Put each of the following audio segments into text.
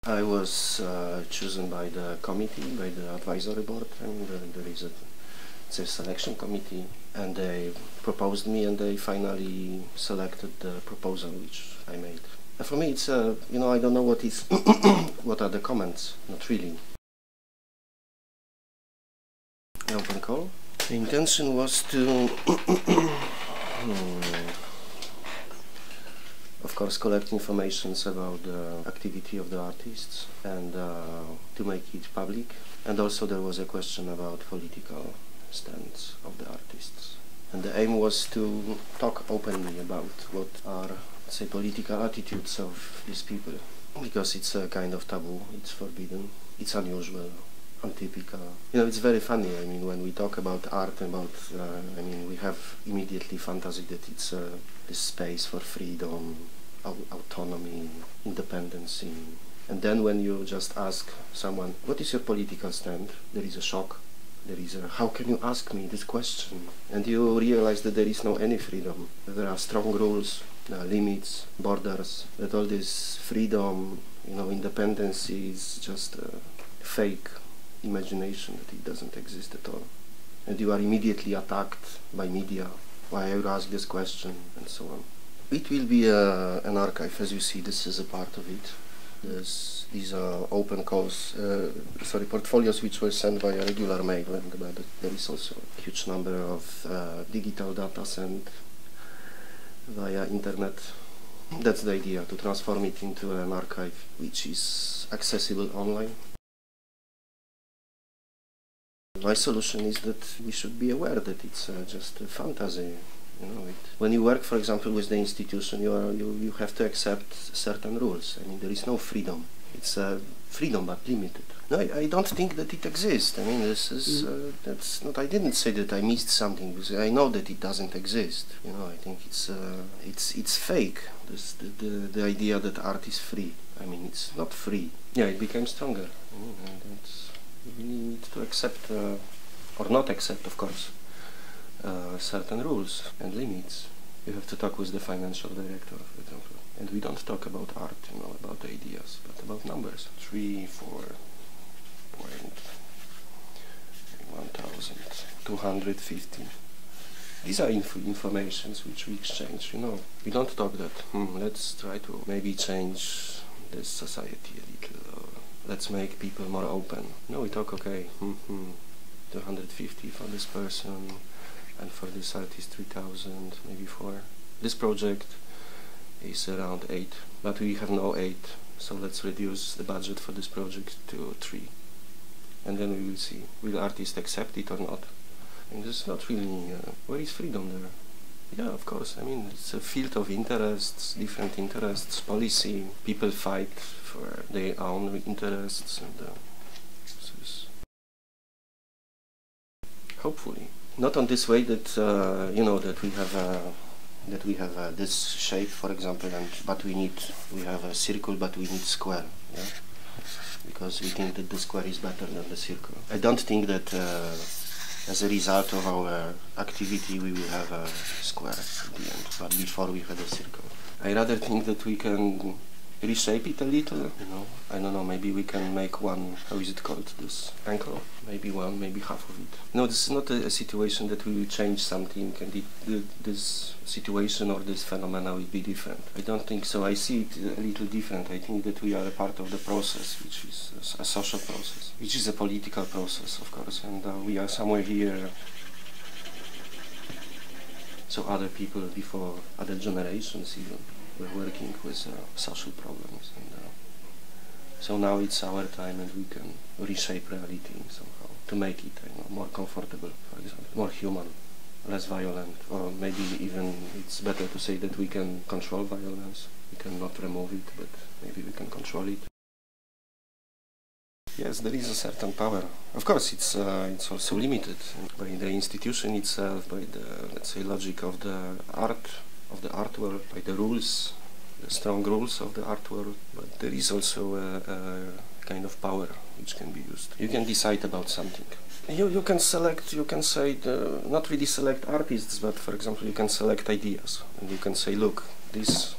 I was chosen by the committee, by the advisory board, and there is it's a selection committee, and they proposed me, and they finally selected the proposal which I made. And for me, it's you know, I don't know what is what are the comments. Not really. Open call. The intention was to of course collect information about the activity of the artists and to make it public. And also there was a question about political stance of the artists. And the aim was to talk openly about what are, say, political attitudes of these people. Because it's a kind of taboo, it's forbidden, it's unusual, untypical. You know, it's very funny. I mean, when we talk about art, I mean, we have immediately fantasy that it's this space for freedom, autonomy, independency. And then when you just ask someone, what is your political stand? There is a shock. There is a, how can you ask me this question? And you realize that there is no any freedom. There are strong rules, limits, borders, that all this freedom, you know, independence is just a fake imagination, that it doesn't exist at all. And you are immediately attacked by media. Why you ask this question, and so on. It will be an archive, as you see. This is a part of it. These are open calls, portfolios which were sent via regular mail, and there is also a huge number of digital data sent via internet. That's the idea, to transform it into an archive which is accessible online. My solution is that we should be aware that it's just a fantasy. You know, when you work, for example, with the institution, you have to accept certain rules. I mean, there is no freedom. It's freedom, but limited. No, I don't think that it exists. I mean, this is that's not. I didn't say that I missed something, because I know that it doesn't exist. You know, I think it's fake. The idea that art is free. I mean, it's not free. Yeah, it became stronger. And we need to accept or not accept, of course. Certain rules and limits. You have to talk with the financial director, for example. And we don't talk about art, you know, about ideas, but about numbers. 3, 4, 1,250. These are informations which we exchange, you know. We don't talk that, let's try to maybe change this society a little, or let's make people more open. No, we talk, okay, 250 for this person, and for this artist 3,000, maybe 4. This project is around 8, but we have no 8, so let's reduce the budget for this project to 3. And then we will see, will artists accept it or not? And there's not really, where is freedom there? Yeah, of course, I mean, it's a field of interests, different interests, policy, people fight for their own interests, and this is hopefully. Not on this way that you know, that we have this shape, for example, but we have a circle, but we need square, yeah? Because we think that the square is better than the circle. I don't think that as a result of our activity we will have a square at the end, but before we had a circle. I rather think that we can reshape it a little, you know. I don't know, maybe we can make one, how is it called, this ankle? Maybe one, maybe half of it. No, this is not a situation that we will change something and this situation or this phenomena will be different. I don't think so. I see it a little different. I think that we are a part of the process, which is a social process, which is a political process, of course, and we are somewhere here. So other people before, other generations even, were working with social problems, and so now it's our time, and we can reshape reality somehow to make it, you know, more comfortable, for example, more human, less violent, or maybe even it's better to say that we can control violence. We cannot remove it, but maybe we can control it. Yes, there is a certain power. Of course, it's also limited by the institution itself, by the, let's say, logic of the art, of the art world, by the rules, the strong rules of the art world. But there is also a kind of power which can be used. You can decide about something. You can select, you can say, not really select artists, but for example, you can select ideas. And you can say, look, this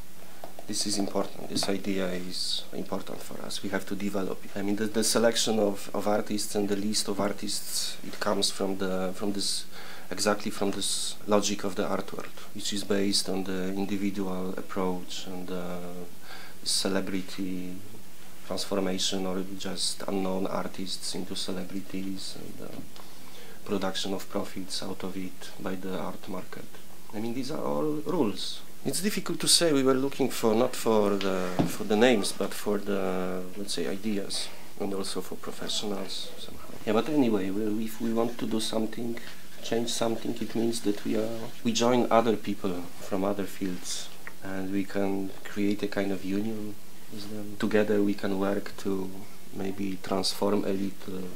This is important. This idea is important for us. We have to develop it. I mean, the selection of artists and the list of artists, it comes from this logic of the art world, which is based on the individual approach and celebrity transformation, or just unknown artists into celebrities, and production of profits out of it by the art market. I mean, these are all rules. It's difficult to say. We were looking for not for the names, but for the, let's say, ideas, and also for professionals somehow. Yeah, but anyway, if we want to do something, change something, it means that we join other people from other fields, and we can create a kind of union with them. Together we can work to maybe transform a little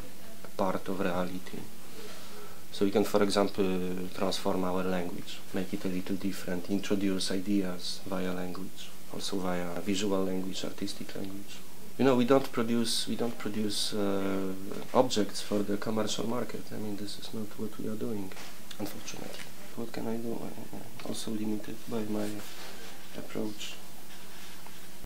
part of reality. So we can, for example, transform our language, make it a little different, introduce ideas via language, also via visual language, artistic language. You know, we don't produce objects for the commercial market. I mean, this is not what we are doing, unfortunately. What can I do? I'm also limited by my approach.